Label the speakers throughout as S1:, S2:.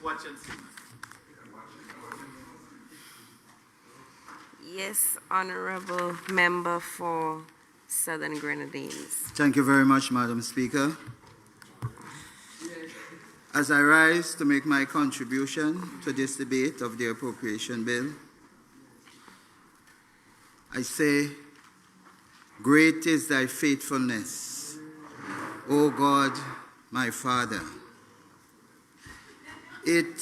S1: watch and see.
S2: Yes, Honourable Member for Southern Grenadines.
S3: Thank you very much, Madam Speaker. As I rise to make my contribution to this debate of the appropriation bill, I say, great is thy faithfulness, O God, my Father. It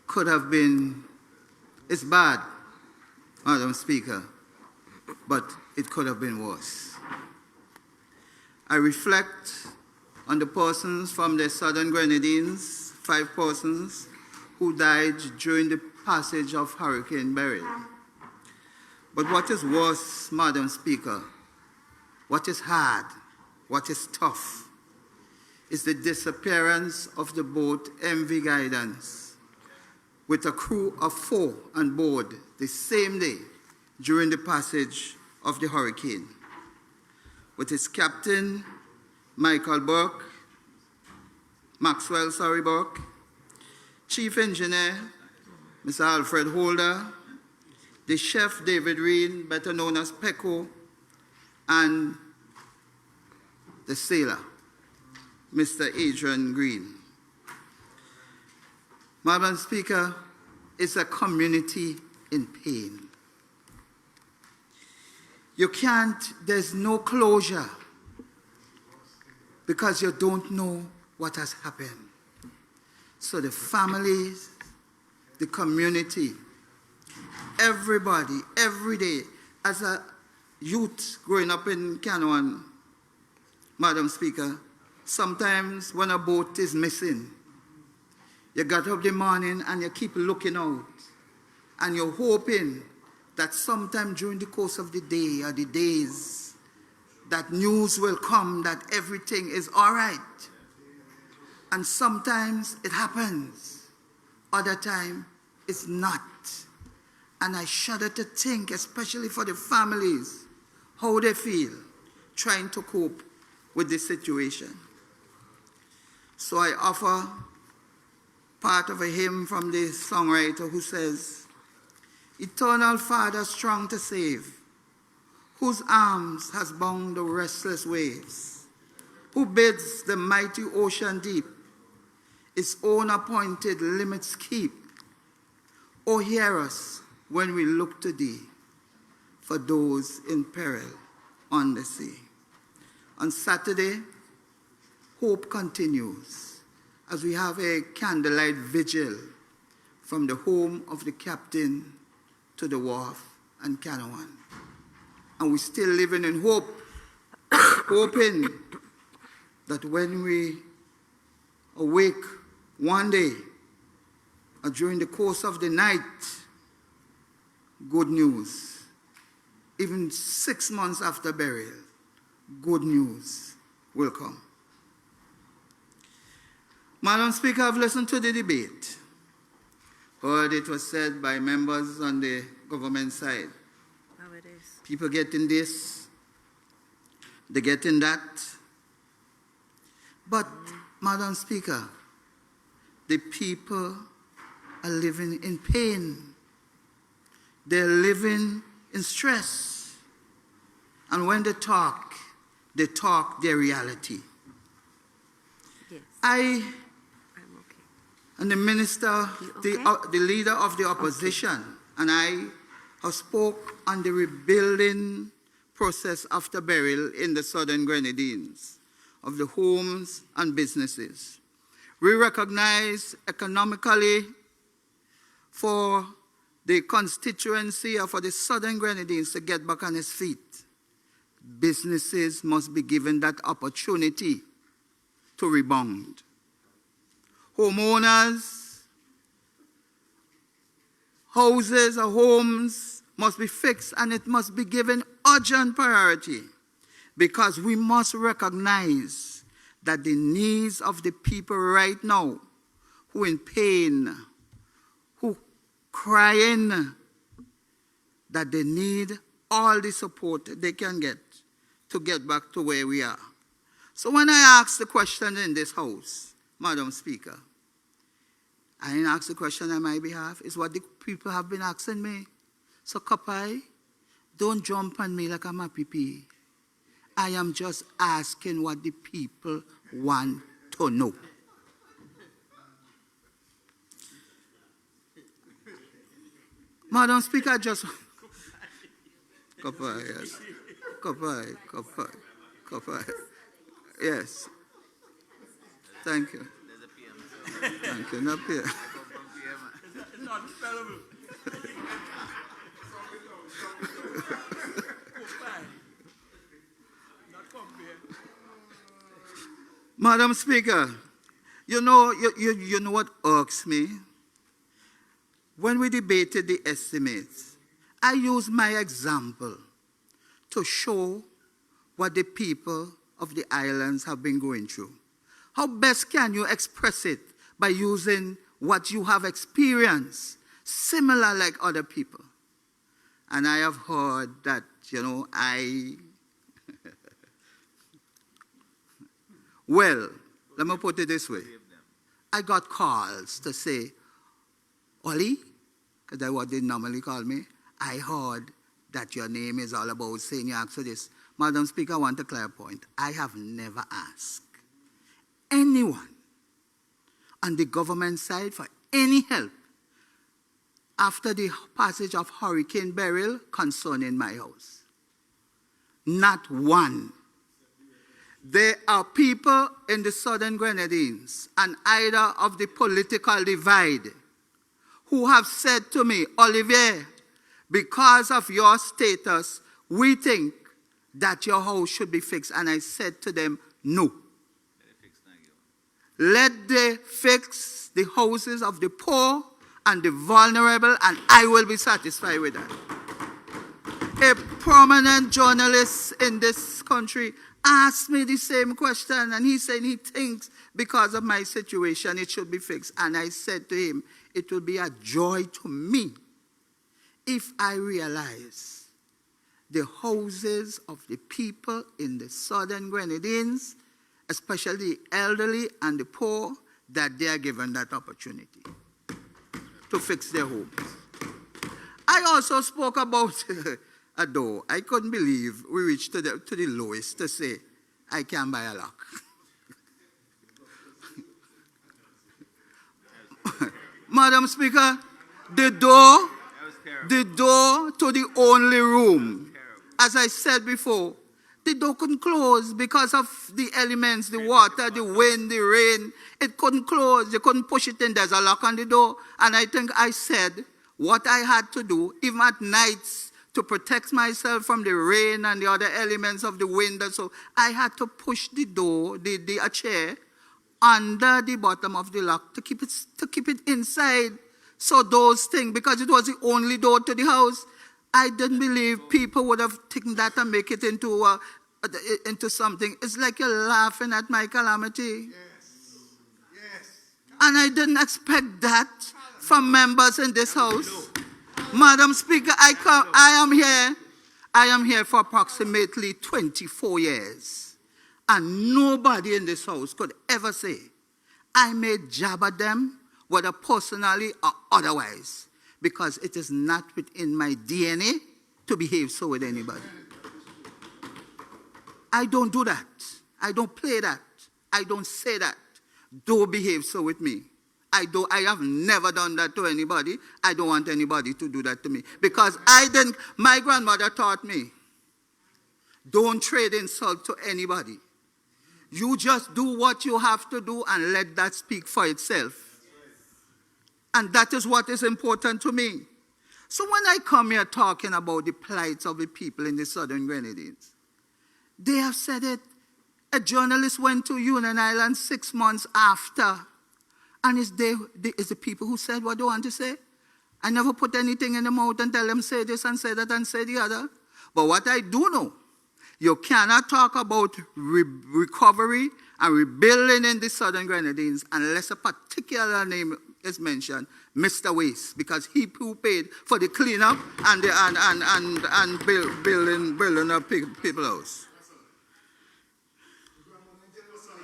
S3: could have been, it's bad, Madam Speaker, but it could have been worse. I reflect on the persons from the Southern Grenadines, 5 persons who died during the passage of Hurricane Beryl. But what is worse, Madam Speaker, what is hard, what is tough, is the disappearance of the boat MV Guidance with a crew of 4 on board the same day during the passage of the hurricane, with its captain, Maxwell Burke, Chief Engineer, Mr. Alfred Holder, the chef David Reen, better known as Pecco, and the sailor, Mr. Adrian Green. Madam Speaker, it's a community in pain. You can't, there's no closure because you don't know what has happened. So the families, the community, everybody, every day, as a youth growing up in Canouan, Madam Speaker, sometimes when a boat is missing, you get up in the morning and you keep looking out and you're hoping that sometime during the course of the day or the days, that news will come that everything is all right. And sometimes it happens, other time it's not. And I shudder to think, especially for the families, how they feel trying to cope with this situation. So I offer part of a hymn from the songwriter who says, Eternal Father strong to save, whose arms has bound the restless waves, who bids the mighty ocean deep its own appointed limits keep. O hear us when we look to thee for those in peril on the sea. On Saturday, hope continues as we have a candlelight vigil from the home of the captain to the wharf and Canouan. And we're still living in hope, hoping that when we awake one day or during the course of the night, good news. Even 6 months after burial, good news will come. Madam Speaker, I've listened to the debate. Heard it was said by members on the government side.
S2: How it is.
S3: People getting this, they getting that. But, Madam Speaker, the people are living in pain. They're living in stress. And when they talk their reality.
S2: Yes.
S3: I'm okay. And the minister,
S2: okay?
S3: the leader of the opposition, okay, and I have spoke on the rebuilding process after burial in the Southern Grenadines of the homes and businesses. We recognize economically for the constituency or for the Southern Grenadines to get back on its feet, businesses must be given that opportunity to rebound. Homeowners, houses or homes must be fixed, and it must be given urgent priority because we must recognize that the needs of the people right now who are in pain, who crying, that they need all the support they can get to get back to where we are. So when I ask the question in this house, Madam Speaker, I didn't ask the question on my behalf. It's what the people have been asking me. So, Kapai, don't jump on me like I'm a pee. I am just asking what the people want to know. Madam Speaker, just... Kapai, yes. Kapai. Yes. Thank you. Thank you. Not here.
S1: Not spellable. Not compare.
S3: Madam Speaker, you know what irks me? When we debated the estimates, I used my example to show what the people of the islands have been going through. How best can you express it by using what you have experienced, similar like other people? And I have heard that, well, let me put it this way. I got calls to say, Ollie, because that's what they normally call me, I heard that your name is all about saying you asked for this. Madam Speaker, I want to clear a point. I have never asked anyone on the government side for any help after the passage of Hurricane Beryl concerning my house. Not one. There are people in the Southern Grenadines and either of the political divide who have said to me, Ollivierre, because of your status, we think that your house should be fixed. And I said to them, no. Let them fix the houses of the poor and the vulnerable, and I will be satisfied with that. A prominent journalist in this country asked me the same question, and he said he thinks because of my situation it should be fixed. And I said to him, it will be a joy to me if I realize the houses of the people in the Southern Grenadines, especially the elderly and the poor, that they are given that opportunity to fix their homes. I also spoke about a door. I couldn't believe we reached to the lowest to say, I can buy a lock. Madam Speaker, the door to the only room, as I said before, the door couldn't close because of the elements, the water, the wind, the rain. It couldn't close. You couldn't push it in. There's a lock on the door. And I think I said what I had to do, even at nights, to protect myself from the rain and the other elements of the wind. And so I had to push the door, a chair, under the bottom of the lock to keep it inside. So those things, because it was the only door to the house, I didn't believe people would have taken that and make it into something. It's like you're laughing at my calamity.
S1: Yes.
S3: And I didn't expect that from members in this house. Madam Speaker, I am here for approximately 24 years. And nobody in this house could ever say, I may jab at them, whether personally or otherwise, because it is not within my DNA to behave so with anybody. I don't do that. I don't play that. I don't say that. Don't behave so with me. I have never done that to anybody. I don't want anybody to do that to me. Because my grandmother taught me, don't trade insult to anybody. You just do what you have to do and let that speak for itself. And that is what is important to me. So when I come here talking about the plight of the people in the Southern Grenadines, they have said it. A journalist went to Union Island 6 months after, and it's the people who said what they want to say. I never put anything in the mouth and tell them say this and say that and say the other. But what I do know, you cannot talk about recovery and rebuilding in the Southern Grenadines unless a particular name is mentioned, Mr. Waste, because he who paid for the cleanup and building up people's house.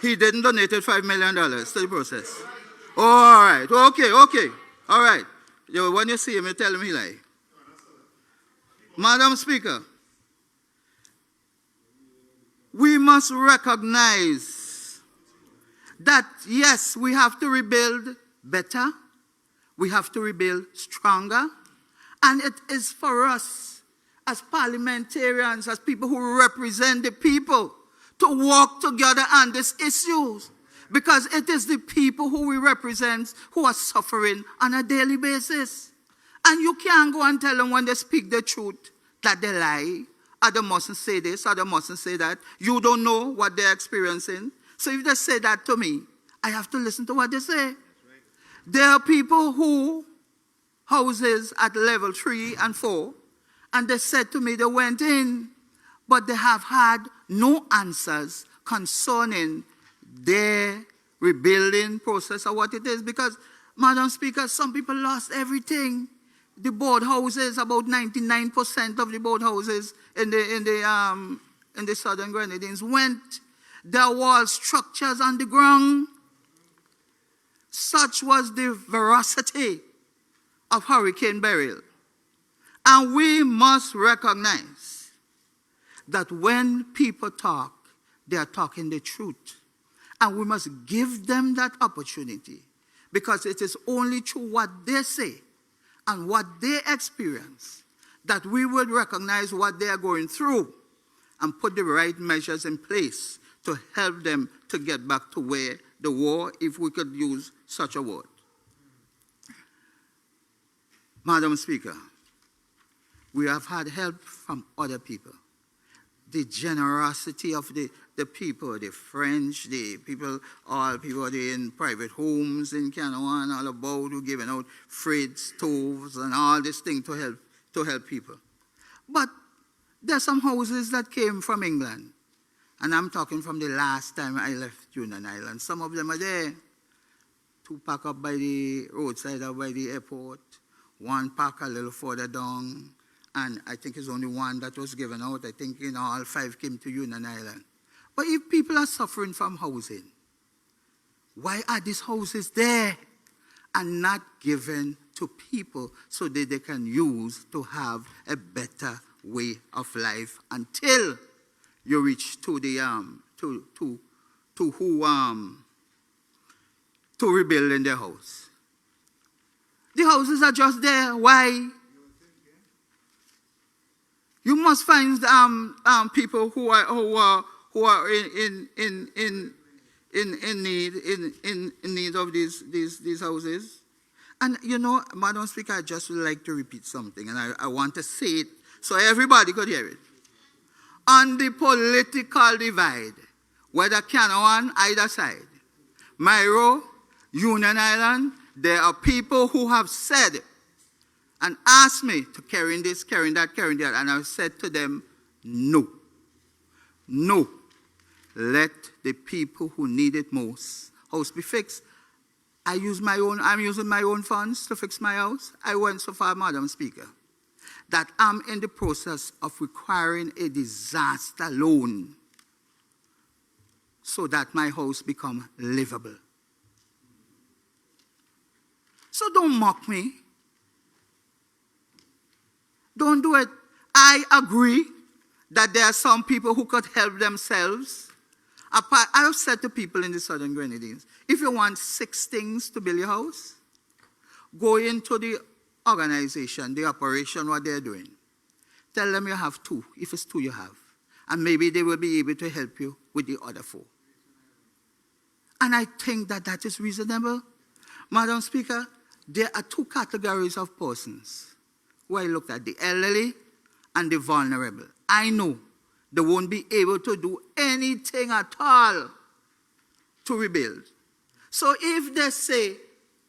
S3: He didn't donate $5 million to the process. All right. Okay. All right. When you see him, you tell him he lie. Madam Speaker, we must recognize that, yes, we have to rebuild better. We have to rebuild stronger. And it is for us as parliamentarians, as people who represent the people, to work together on these issues. Because it is the people who we represent who are suffering on a daily basis. And you can't go and tell them when they speak the truth that they lie, or they mustn't say this, or they mustn't say that. You don't know what they're experiencing. So if they say that to me, I have to listen to what they say. Right. There are people who houses at level 3 and 4, and they said to me they went in, but they have had no answers concerning their rebuilding process or what it is. Because, Madam Speaker, some people lost everything. The board houses, about 99% of the board houses in the southern Grenadines went. There were structures on the ground. Such was the veracity of Hurricane Beryl. And we must recognize that when people talk, they are talking the truth. And we must give them that opportunity, because it is only through what they say and what they experience that we will recognize what they are going through and put the right measures in place to help them to get back to where they were, if we could use such a word. Madam Speaker, we have had help from other people. The generosity of the people, the French, the people, all people in private homes in Canada, all about who giving out fridge, stoves, and all this thing to help people. But there are some houses that came from England, and I'm talking from the last time I left Union Island. Some of them are there. 2 pack up by the roadside or by the airport, 1 pack a little further down. And I think it's only 1 that was given out. I think all 5 came to Union Island. But if people are suffering from housing, why are these houses there and not given to people so that they can use to have a better way of life until you reach to the to rebuilding their house? The houses are just there. Why? You must find people who are in need of these houses. And Madam Speaker, I just would like to repeat something, and I want to say it so everybody could hear it. On the political divide, whether Canada either side, Myro, Union Island, there are people who have said and asked me to carry this, carry that, and I said to them, no. No. Let the people who need it most house be fixed. I'm using my own funds to fix my house. I went so far, Madam Speaker, that I'm in the process of requiring a disaster loan so that my house become livable. So don't mock me. Don't do it. I agree that there are some people who could help themselves. I have said to people in the southern Grenadines, if you want 6 things to build your house, go into the organization, the operation, what they're doing. Tell them you have 2. If it's 2 you have. And maybe they will be able to help you with the other 4. And I think that that is reasonable. Madam Speaker, there are 2 categories of persons who I looked at, the elderly and the vulnerable. I know they won't be able to do anything at all to rebuild. So if they say,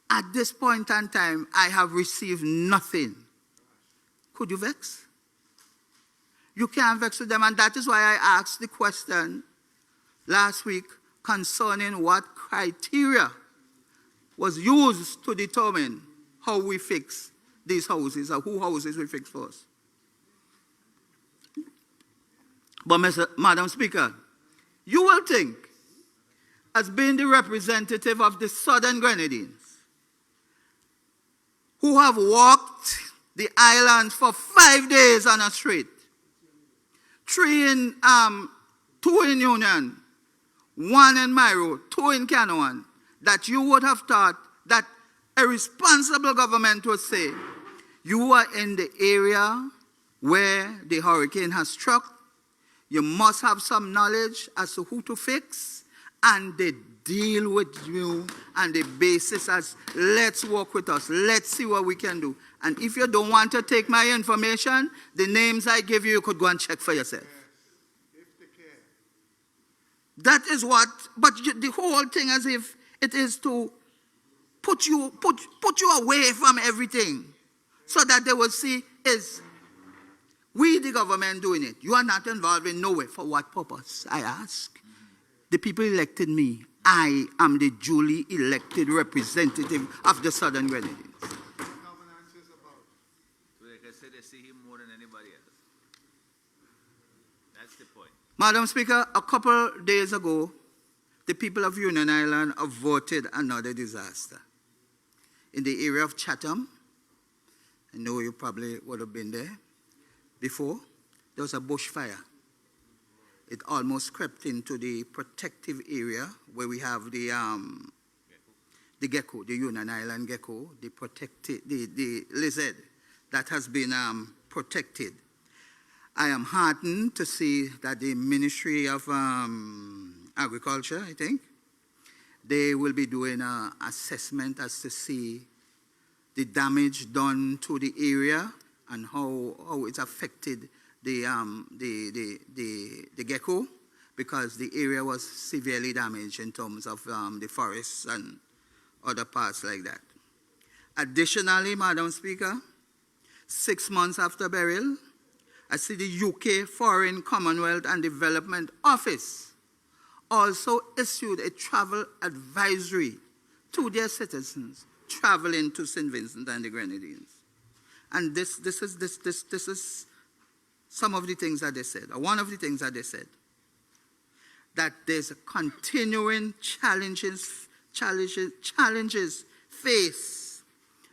S3: at this point in time, I have received nothing, could you vex? You can't vex with them, and that is why I asked the question last week concerning what criteria was used to determine how we fix these houses, or who houses we fix first. But Madam Speaker, you will think, as being the representative of the Southern Grenadines, who have walked the island for 5 days on a street. 2 in Union, 1 in Myro, 2 in Canoan, that you would have thought that a responsible government would say, you are in the area where the hurricane has struck, you must have some knowledge as to who to fix, and they deal with you on the basis as, let's work with us, let's see what we can do. And if you don't want to take my information, the names I give you, you could go and check for yourself. That is what, but the whole thing as if it is to put you away from everything so that they will see is we, the government, doing it. You are not involved in no way. For what purpose, I ask? The people elected me. I am the duly elected representative of the Southern Grenadines.
S1: So they can say they see him more than anybody else. That's the point.
S3: Madam Speaker, a couple days ago, the people of Union Island averted another disaster. In the area of Chatham, I know you probably would have been there before, there was a bushfire. It almost crept into the protective area where we have the gecko, the Union Island gecko, the lizard that has been protected. I am heartened to see that the Ministry of Agriculture, I think, they will be doing an assessment as to see the damage done to the area and how it's affected the gecko, because the area was severely damaged in terms of the forests and other parts like that. Additionally, Madam Speaker, 6 months after burial, I see the UK Foreign, Commonwealth and Development Office also issued a travel advisory to their citizens traveling to St. Vincent and the Grenadines. And this is some of the things that they said, or one of the things that they said, that there's a continuing challenges faced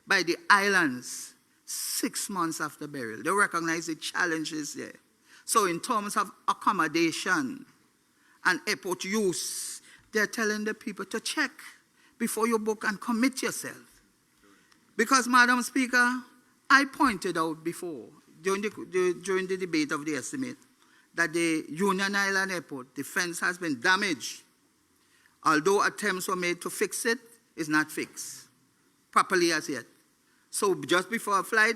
S3: by the islands 6 months after burial. They recognize the challenges there. So in terms of accommodation and airport use, they're telling the people to check before you book and commit yourself. Because, Madam Speaker, I pointed out before, during the debate of the estimate, that the Union Island Airport, the fence has been damaged. Although attempts were made to fix it, it's not fixed properly as yet. So just before a flight,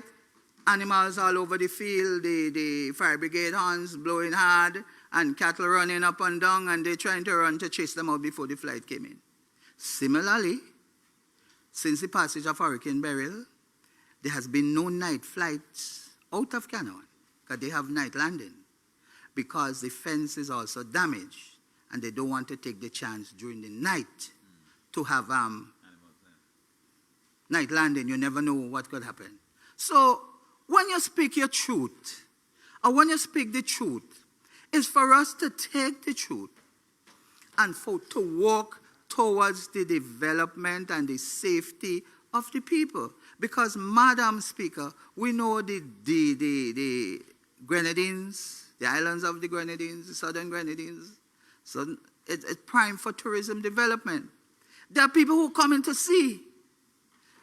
S3: animals all over the field, the fire brigade horns blowing hard, and cattle running up and down, and they're trying to run to chase them out before the flight came in. Similarly, since the passage of Hurricane Beryl, there has been no night flights out of Canoan, because they have night landing, because the fence is also damaged, and they don't want to take the chance during the night to have night landing. You never know what could happen. So when you speak your truth, or when you speak the truth, it's for us to take the truth and to walk towards the development and the safety of the people. Because, Madam Speaker, we know the Grenadines, the islands of the Grenadines, the Southern Grenadines, so it's prime for tourism development. There are people who come in to see.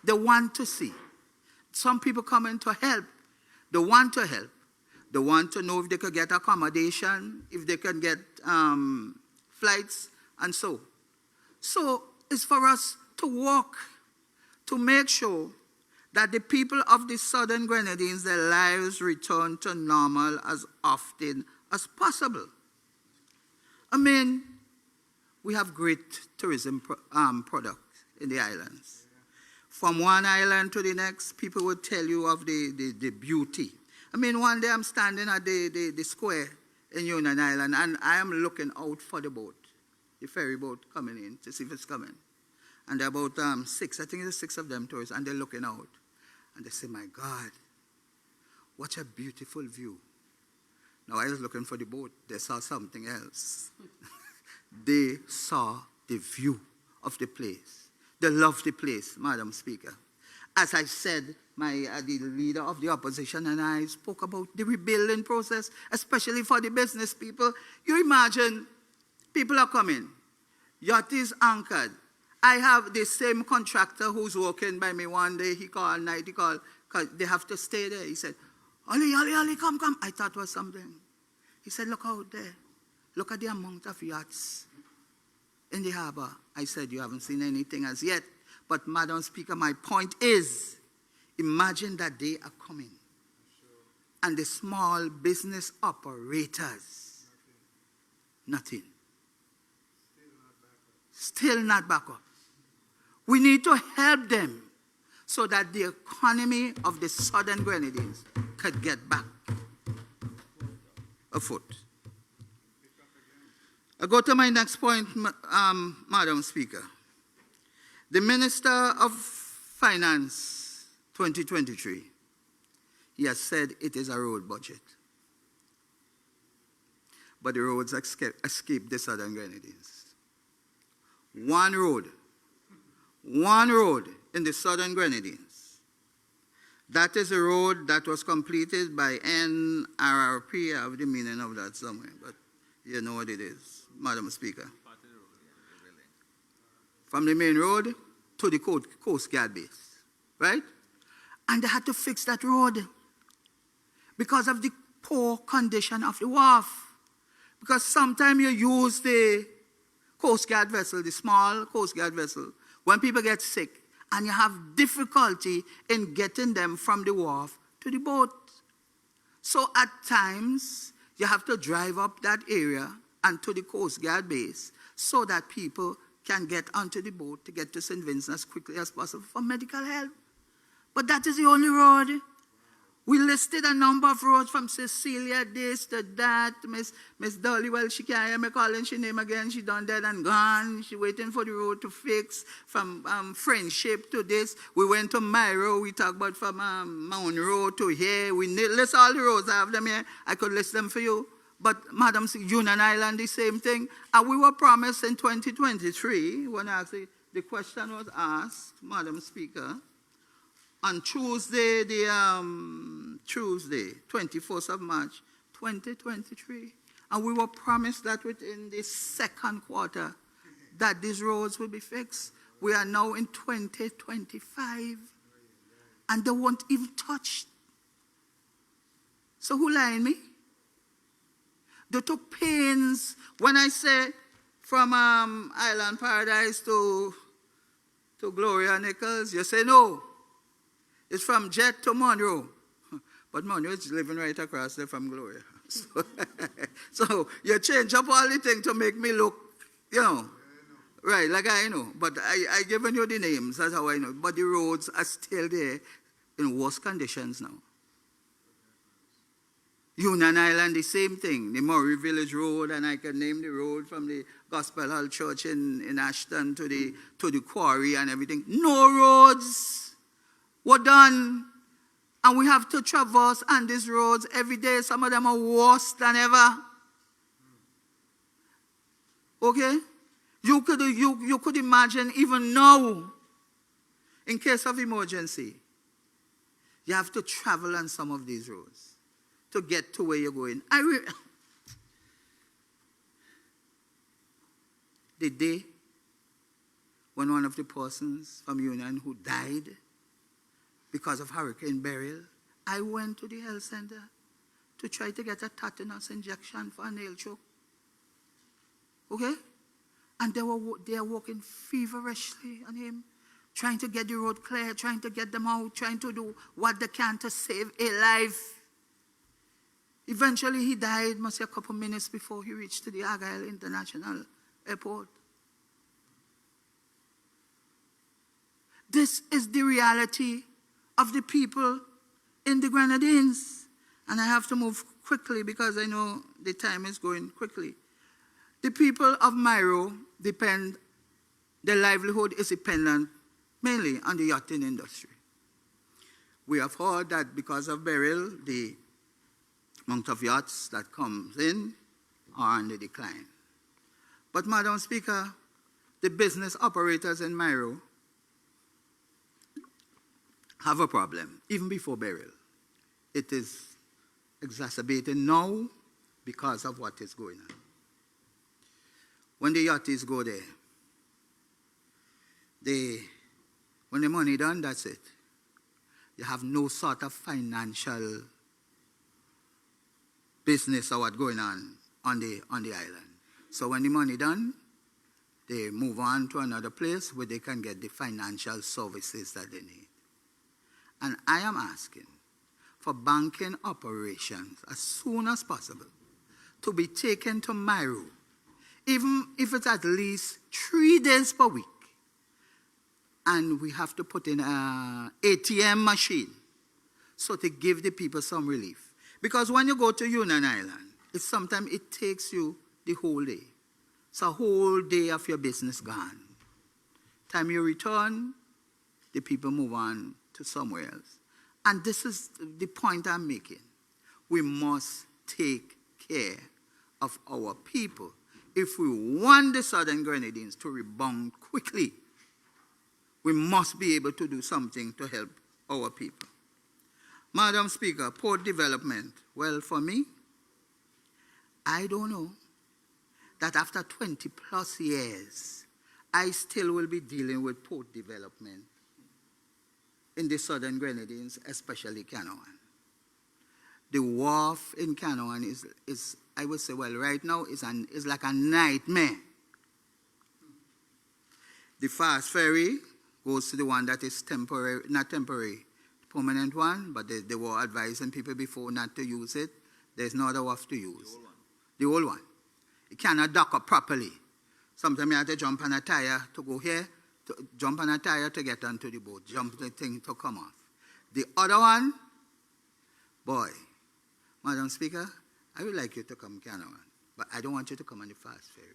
S3: They want to see. Some people come in to help. They want to help. They want to know if they could get accommodation, if they can get flights, and so. So it's for us to walk, to make sure that the people of the Southern Grenadines, their lives return to normal as often as possible. I mean, we have great tourism products in the islands. From one island to the next, people will tell you of the beauty. I mean, one day I'm standing at the square in Union Island, and I am looking out for the boat, the ferry boat coming in to see if it's coming. And there are about 6, I think there's 6 of them tourists, and they're looking out. And they say, my God, what a beautiful view. Now, I was looking for the boat. They saw something else. They saw the view of the place. They loved the place, Madam Speaker. As I said the leader of the opposition and I spoke about the rebuilding process, especially for the business people. You imagine, people are coming. Yacht is anchored. I have the same contractor who's working by me one day. He called night. He called, because they have to stay there. He said, Ollie, come. I thought it was something. He said, look out there. Look at the amount of yachts in the harbor. I said, you haven't seen anything as yet. But Madam Speaker, my point is, imagine that they are coming. And the small business operators, nothing. Still not back up. We need to help them so that the economy of the Southern Grenadines could get back afoot. I go to my next point, Madam Speaker. The Minister of Finance, 2023, he has said it is a road budget. But the roads escape the Southern Grenadines. One road in the Southern Grenadines. That is a road that was completed by NRRP. I have the meaning of that somewhere, but you know what it is, Madam Speaker. From the main road to the Coast Guard base, right? And they had to fix that road because of the poor condition of the wharf. Because sometimes you use the Coast Guard vessel, the small Coast Guard vessel, when people get sick, and you have difficulty in getting them from the wharf to the boat. So at times, you have to drive up that area and to the Coast Guard base so that people can get onto the boat to get to St. Vincent as quickly as possible for medical help. But that is the only road. We listed a number of roads from Cecilia, this to that. Miss Dolly, well, she can't hear me calling she name again. She done dead and gone. She waiting for the road to fix from Friendship to this. We went to Myro. We talked about from Mount Road to here. We list all the roads. I have them here. I could list them for you. But Madam, Union Island, the same thing. And we were promised in 2023, when the question was asked, Madam Speaker, on Tuesday, 24th of March, 2023. And we were promised that within the second quarter that these roads will be fixed. We are now in 2025. And they won't even touch. So who lying me? They took pains. When I say from Island Paradise to Gloria Nichols, you say no. It's from Jet to Monroe. But Monroe is living right across there from Gloria. So you change up all the things to make me look, right, like I know. But I given you the names, that's how I know. But the roads are still there in worse conditions now. Union Island, the same thing. The Murray Village Road, and I can name the road from the Gospel Hall Church in Ashton to the quarry and everything. No roads were done. And we have to traverse on these roads every day. Some of them are worse than ever. Okay? You could imagine even now, in case of emergency, you have to travel on some of these roads to get to where you're going. The day when one of the persons from Union who died because of Hurricane Beryl, I went to the health center to try to get a tetanus injection for a nail choke. Okay? And they are working feverishly on him, trying to get the road clear, trying to get them out, trying to do what they can to save a life. Eventually, he died, must be a couple minutes before he reached to the Argyle International Airport. This is the reality of the people in the Grenadines. And I have to move quickly because I know the time is going quickly. The people of Myro their livelihood is dependent mainly on the yachting industry. We have heard that because of Beryl, the amount of yachts that comes in are on the decline. But Madam Speaker, the business operators in Myro have a problem, even before burial. It is exacerbated now because of what is going on. When the yachties go there, when the money done, that's it. You have no sort of financial business or what's going on the island. So when the money done, they move on to another place where they can get the financial services that they need. And I am asking for banking operations as soon as possible to be taken to Myro, even if it's at least 3 days per week. And we have to put in an ATM machine so to give the people some relief. Because when you go to Union Island, sometimes it takes you the whole day. It's a whole day of your business gone. Time you return, the people move on to somewhere else. And this is the point I'm making. We must take care of our people if we want the Southern Grenadines to rebound quickly. We must be able to do something to help our people. Madam Speaker, port development. Well, for me, I don't know that after 20 plus years, I still will be dealing with port development in the Southern Grenadines, especially Canouan. The wharf in Canouan is I would say, well, right now is like a nightmare. The fast ferry goes to the one that is temporary, not temporary, permanent one, but they were advising people before not to use it. There's no other wharf to use. The old one. It cannot dock up properly. Sometimes you have to jump on a tire to go here, jump on a tire to get onto the boat, jump the thing to come off. The other one, boy, Madam Speaker, I would like you to come Canouan, but I don't want you to come on the fast ferry.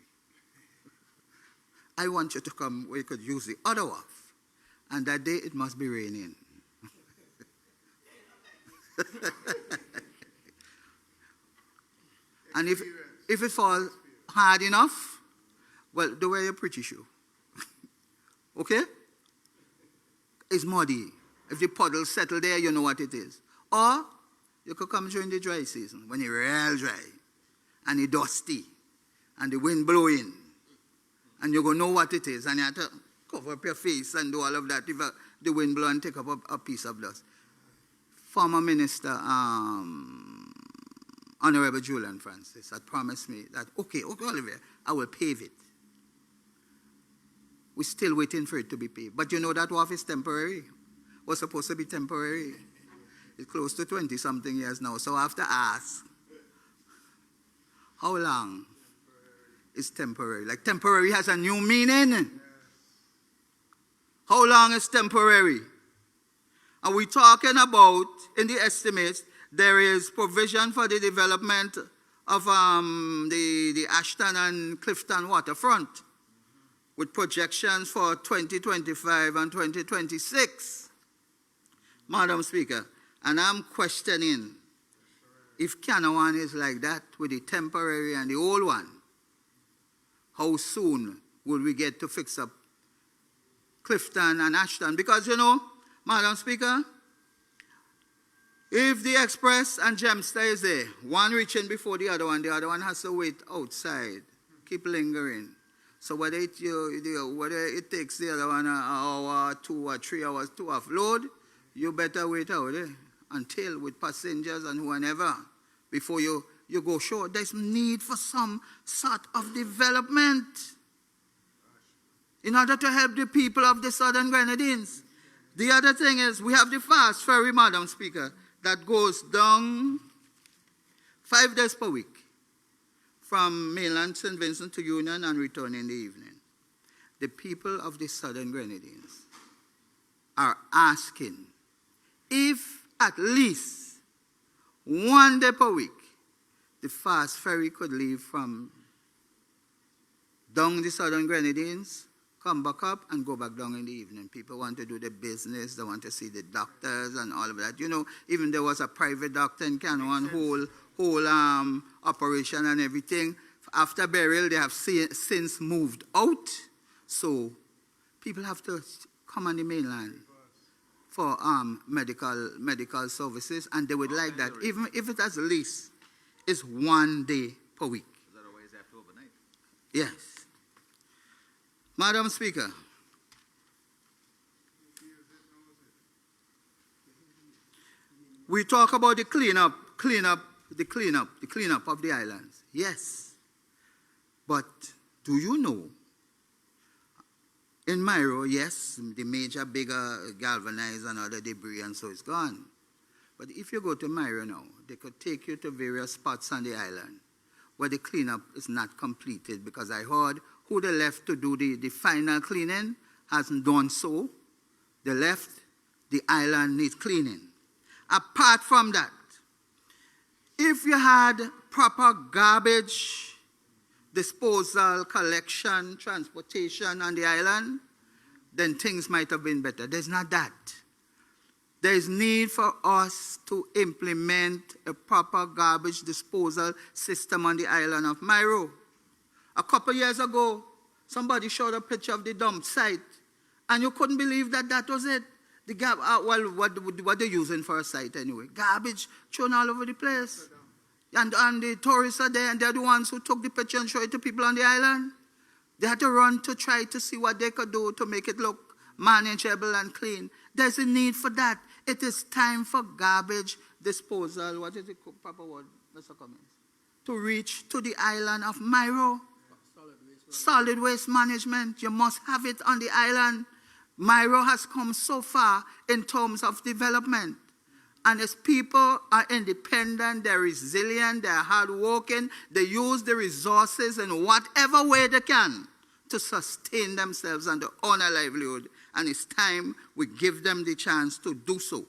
S3: I want you to come where you could use the other wharf. And that day it must be raining. And if it falls hard enough, well, don't wear your pretty shoe. Okay? It's muddy. If the puddles settle there, you know what it is. Or you could come during the dry season, when it's real dry, and it's dusty, and the wind blowing, and you're going to know what it is, and you have to cover up your face and do all of that if the wind blows and take up a piece of dust. Former Minister, Honourable Julian Francis, had promised me that, okay, Ollivierre, I will pave it. We're still waiting for it to be paved. But you know that wharf is temporary. Was supposed to be temporary. It's close to 20-something years now. So I have to ask, how long is temporary? Like temporary has a new meaning. How long is temporary? Are we talking about, in the estimates, there is provision for the development of the Ashton and Clifton waterfront with projections for 2025 and 2026. Madam Speaker, and I'm questioning if Canouan is like that with the temporary and the old one, how soon will we get to fix up Clifton and Ashton? Because, you know, Madam Speaker, if the Express and Gemster is there, one reaching before the other one has to wait outside, keep lingering. So whether it takes the other one an hour, 2 or 3 hours to offload, you better wait out there until with passengers and whenever before you go shore. There's need for some sort of development in order to help the people of the Southern Grenadines. The other thing is we have the fast ferry, Madam Speaker, that goes down 5 days per week from mainland St. Vincent to Union and return in the evening. The people of the Southern Grenadines are asking if at least 1 day per week the fast ferry could leave from down the Southern Grenadines, come back up and go back down in the evening. People want to do the business, they want to see the doctors and all of that. You know, even there was a private doctor in Canouan, whole operation and everything. After burial, they have since moved out. So people have to come on the mainland for medical services, and they would like that, even if it has least, is 1 day per week.
S1: Otherwise, they have to overnight.
S3: Yes. Madam Speaker, we talk about the cleanup of the islands. Yes. But do you know, in Myro, yes, the major, bigger galvanized and other debris and so is gone. But if you go to Myro now, they could take you to various spots on the island where the cleanup is not completed, because I heard who they left to do the final cleaning hasn't done so. They left, the island needs cleaning. Apart from that, if you had proper garbage disposal, collection, transportation on the island, then things might have been better. There's not that. There is need for us to implement a proper garbage disposal system on the island of Myro. A couple years ago, somebody showed a picture of the dump site, and you couldn't believe that that was it. What they're using for a site anyway? Garbage thrown all over the place. And the tourists are there, and they're the ones who took the picture and showed it to people on the island. They had to run to try to see what they could do to make it look manageable and clean. There's a need for that. It is time for garbage disposal. What is the proper word, Mr. Cummings? To reach to the island of Myro. Solid waste management. You must have it on the island. Myro has come so far in terms of development. And its people are independent, they're resilient, they're hardworking, they use the resources in whatever way they can to sustain themselves and to earn a livelihood. And it's time we give them the chance to do so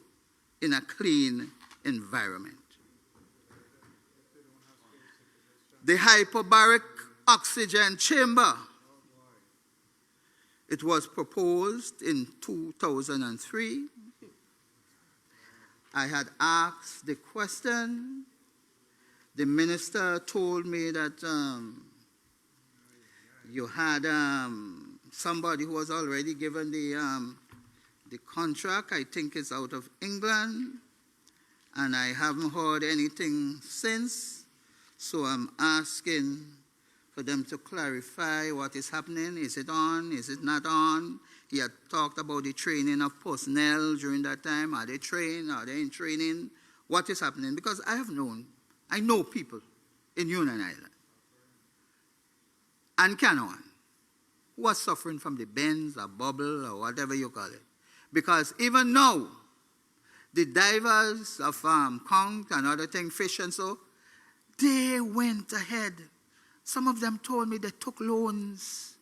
S3: in a clean environment. The hyperbaric oxygen chamber. It was proposed in 2003. I had asked the question. The minister told me that you had somebody who was already given the contract. I think it's out of England, and I haven't heard anything since. So I'm asking for them to clarify what is happening. Is it on? Is it not on? He had talked about the training of personnel during that time. Are they trained? Are they in training? What is happening? Because I know people in Union Island and Canaan who are suffering from the bends or bubble or whatever you call it. Because even now, the divers of conch and other things, fish and so, they went ahead. Some of them told me they took loans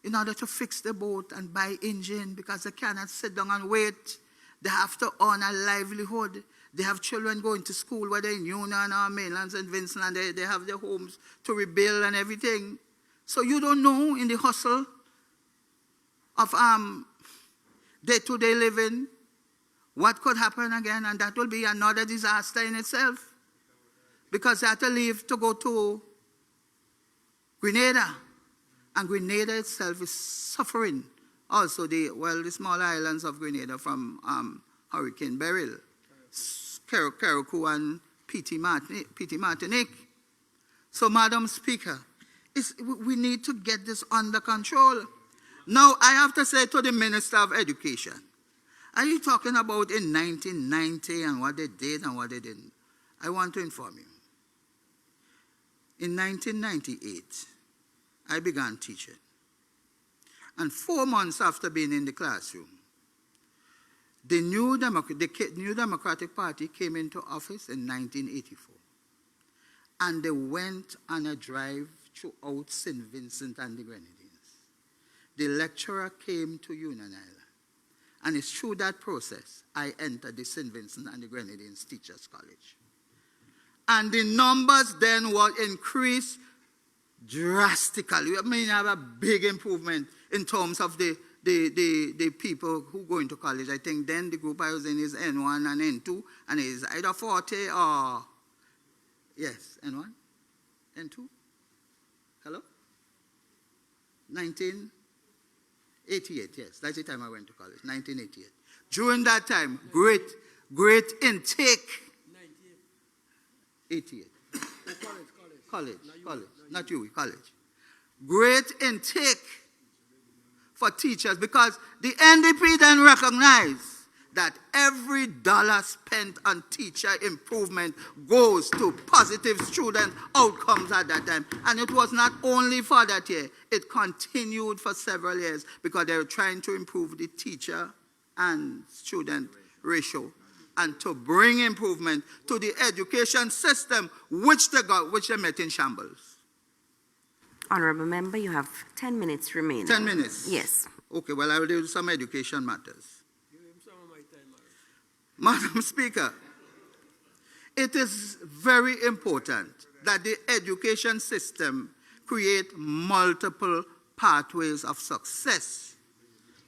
S3: in order to fix the boat and buy engine, because they cannot sit down and wait. They have to earn a livelihood. They have children going to school, whether in Union or mainland St.VINCENT, and they have their homes to rebuild and everything. So you don't know in the hustle of day-to-day living what could happen again, and that will be another disaster in itself. Because they have to leave to go to Grenada. And Grenada itself is suffering. Also, the small islands of Grenada from Hurricane Beryl, Carriacou and Petit Martinique. So, Madam Speaker, we need to get this under control. Now, I have to say to the Minister of Education, are you talking about in 1990 and what they did and what they didn't? I want to inform you. In 1998, I began teaching. And 4 months after being in the classroom, the New Democratic Party came into office in 1984. And they went on a drive throughout St. Vincent and the Grenadines. The lecturer came to Union Island. And it's through that process I entered the St. Vincent and the Grenadines Teachers College. And the numbers then were increased drastically. I mean, I have a big improvement in terms of the people who go into college. I think then the group I was in is N1 and N2, and it is either 40 or, yes, N1, N2, hello? 19, 88, yes. That's the time I went to college, 1988. During that time, great intake. 88. College. Not you, college. Great intake for teachers because the NDP then recognized that every dollar spent on teacher improvement goes to positive student outcomes at that time. And it was not only for that year, it continued for several years because they were trying to improve the teacher and student ratio and to bring improvement to the education system which they met in shambles.
S2: Honourable Member, you have 10 minutes remaining.
S3: 10 minutes?
S2: Yes.
S3: Okay, well, I will do some education matters. Madam Speaker, it is very important that the education system create multiple pathways of success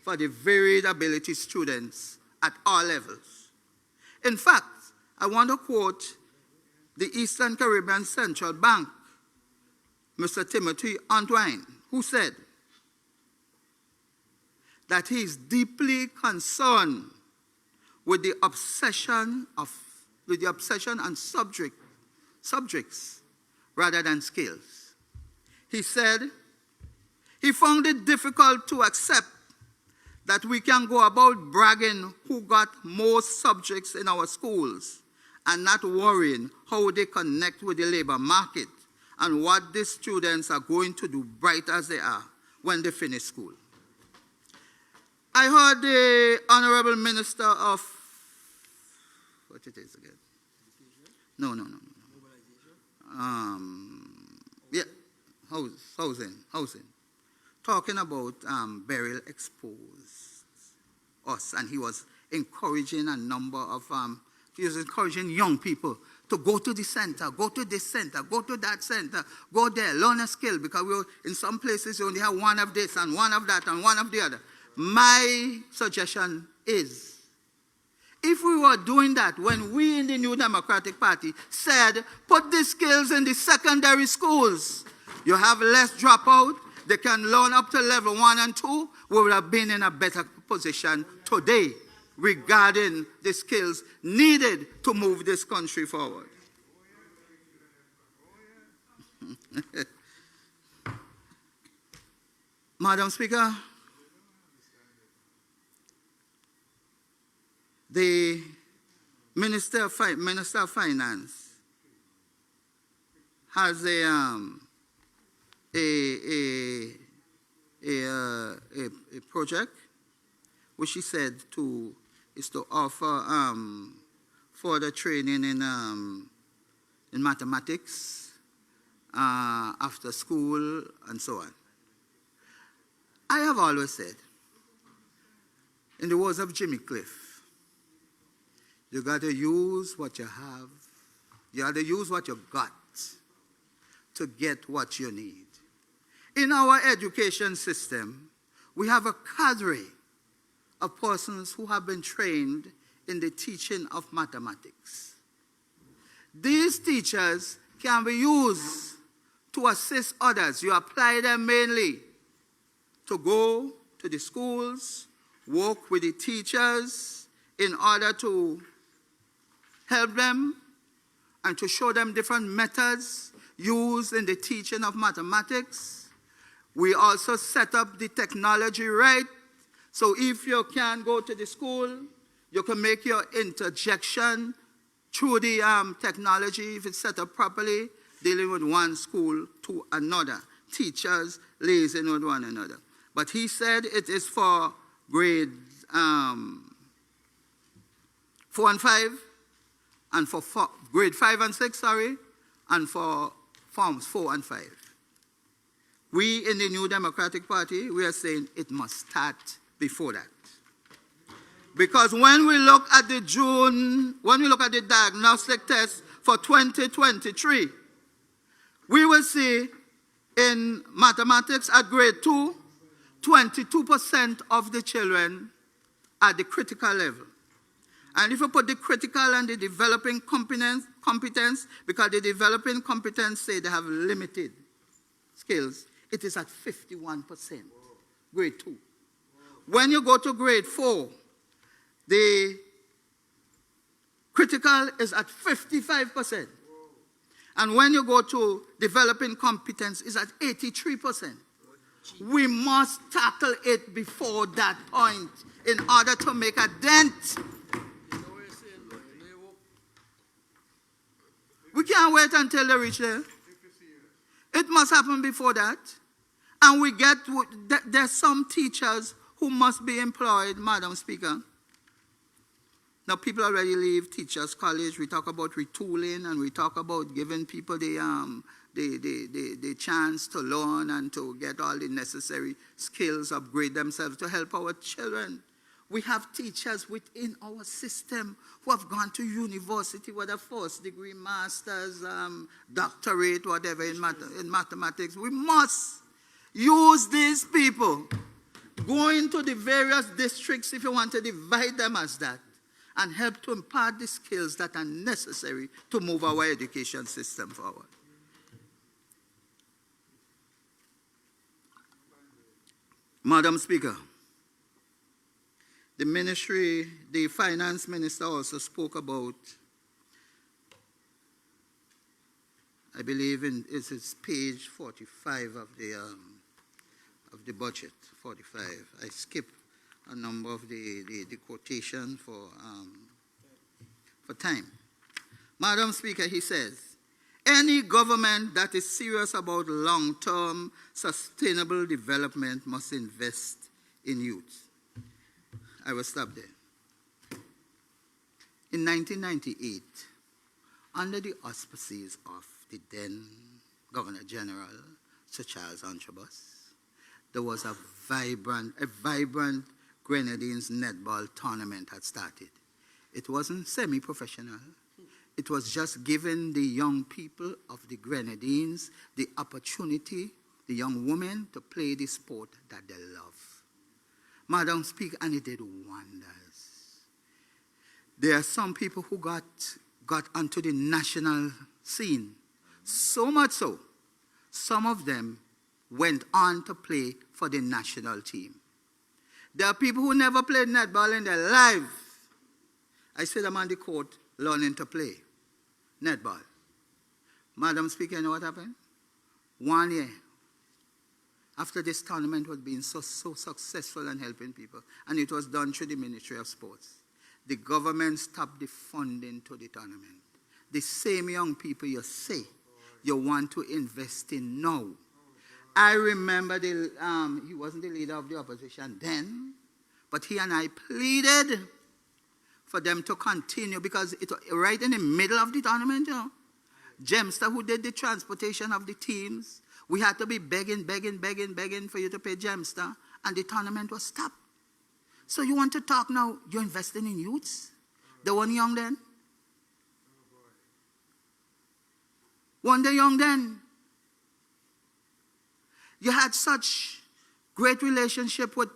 S3: for the varied ability students at all levels. In fact, I want to quote the Eastern Caribbean Central Bank, Mr. Timothy Antoine, who said that he is deeply concerned with the obsession on subjects rather than skills. He said he found it difficult to accept that we can go about bragging who got most subjects in our schools and not worrying how they connect with the labor market and what these students are going to do bright as they are when they finish school. I heard the Honourable Minister of, what it is again? No. Yeah, housing. Talking about burial exposed us, and he was encouraging a number of, he was encouraging young people to go to the center, go to this center, go to that center, go there, learn a skill, because in some places you only have one of this and one of that and one of the other. My suggestion is, if we were doing that when we in the New Democratic Party said, put the skills in the secondary schools, you have less dropout, they can learn up to level 1 and 2, we would have been in a better position today regarding the skills needed to move this country forward. Madam Speaker, the Minister of Finance has a project which she said is to offer further training in mathematics after school and so on. I have always said, in the words of Jimmy Cliff, you got to use what you have. You got to use what you got to get what you need. In our education system, we have a cadre of persons who have been trained in the teaching of mathematics. These teachers can be used to assist others. You apply them mainly to go to the schools, work with the teachers in order to help them and to show them different methods used in the teaching of mathematics. We also set up the technology right. So if you can't go to the school, you can make your interjection through the technology, if it's set up properly, dealing with one school to another. Teachers liaising with one another. But he said it is for grade 4 and 5, and for grade 5 and 6, and for forms 4 and 5. We in the New Democratic Party, we are saying it must start before that. Because when we look at the diagnostic test for 2023, we will see in mathematics at grade 2, 22% of the children at the critical level. And if you put the critical and the developing competence, because the developing competence say they have limited skills, it is at 51%, grade 2. when you go to grade 4, the critical is at 55%. And when you go to developing competence, it's at 83%. We must tackle it before that point in order to make a dent. We can't wait until they reach there. It must happen before that. And there's some teachers who must be employed, Madam Speaker. Now, people already leave teachers' college. We talk about retooling, and we talk about giving people the chance to learn and to get all the necessary skills, upgrade themselves to help our children. We have teachers within our system who have gone to university with a first degree, master's, doctorate, whatever in mathematics. We must use these people. Go into the various districts if you want to divide them as that, and help to impart the skills that are necessary to move our education system forward. Madam Speaker, the finance minister also spoke about, I believe it's page 45 of the budget, 45. I skipped a number of the quotation for time. Madam Speaker, he says, any government that is serious about long-term sustainable development must invest in youth. I will stop there. In 1998, under the auspices of the then Governor General, Sir Charles Antrobus, there was a vibrant Grenadines netball tournament had started. It wasn't semi-professional. It was just giving the young people of the Grenadines the opportunity, the young women, to play the sport that they love. Madam Speaker, and it did wonders. There are some people who got onto the national scene. So much so, some of them went on to play for the national team. There are people who never played netball in their life. I see them on the court learning to play netball. Madam Speaker, you know what happened? 1 year after this tournament was being so successful and helping people, and it was done through the Ministry of Sports, the government stopped the funding to the tournament. The same young people you say you want to invest in now. I remember he wasn't the leader of the opposition then, but he and I pleaded for them to continue because it was right in the middle of the tournament, you know. Gemster, who did the transportation of the teams, we had to be begging for you to pay Gemster, and the tournament was stopped. So you want to talk now, you're investing in youths? They weren't young then? Weren't they young then? You had such great relationship with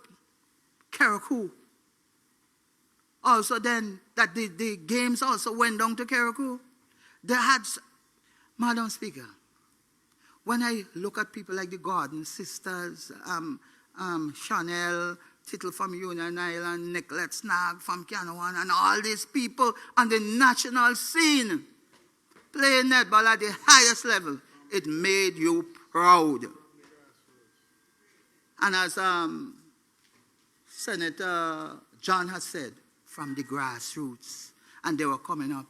S3: Keraku. Also then, that the games also went down to Keraku. They had, Madam Speaker, when I look at people like the Gordon sisters, Chanel, Tittle from Union Island, Nicolette Snag from Canawan, and all these people on the national scene playing netball at the highest level, it made you proud. And as Senator John has said, from the grassroots, and they were coming up.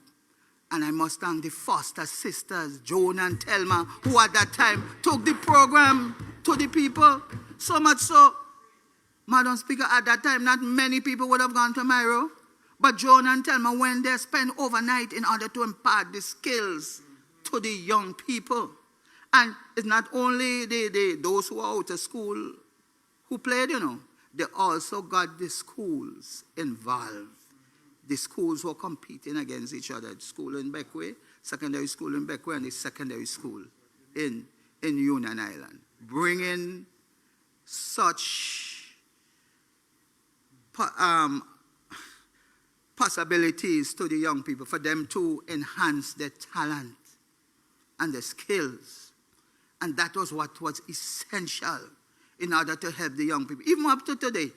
S3: And I must thank the Foster sisters, Joan and Thelma, who at that time took the program to the people. So much so, Madam Speaker, at that time, not many people would have gone to Myro, but Joan and Thelma went there, spent overnight in order to impart the skills to the young people. And it's not only those who are out of school who played, you know, they also got the schools involved. The schools were competing against each other. The school in Beckway, secondary school in Beckway, and the secondary school in Union Island. Bringing such possibilities to the young people for them to enhance their talent and their skills. And that was what was essential in order to help the young people. Even up to today,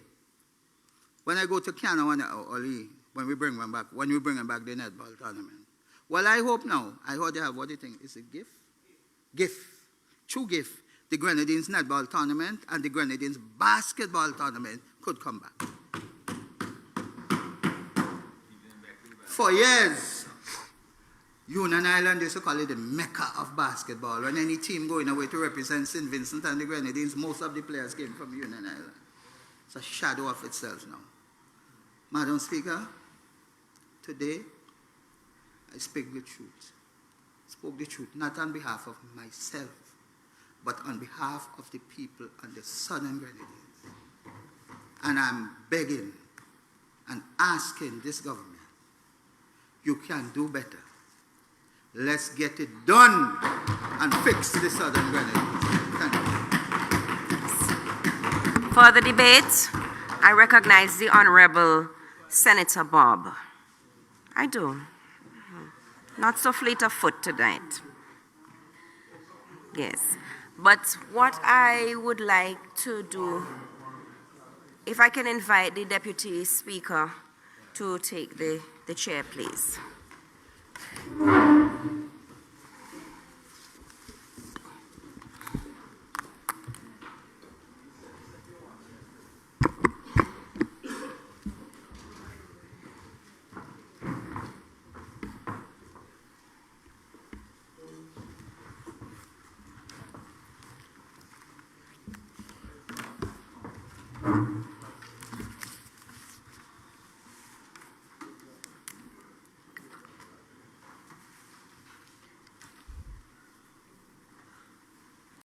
S3: when I go to Canada or Oli, when we bring them back the netball tournament. Well, I hope now, I heard they have, what do you think? Is it gift? Gift. True gift. The Grenadines netball tournament and the Grenadines basketball tournament could come back. For years, Union Island used to call it the Mecca of basketball. When any team going away to represent St. Vincent and the Grenadines, most of the players came from Union Island. It's a shadow of itself now. Madam Speaker, today I speak the truth. Spoke the truth, not on behalf of myself, but on behalf of the people on the southern Grenadines. And I'm begging and asking this government, you can do better. Let's get it done and fix the southern Grenadines. Thank you.
S2: For the debate, I recognize the Honourable Senator Bob. I do. Not so fleet of foot tonight. Yes. But what I would like to do, if I can invite the Deputy Speaker to take the chair, please.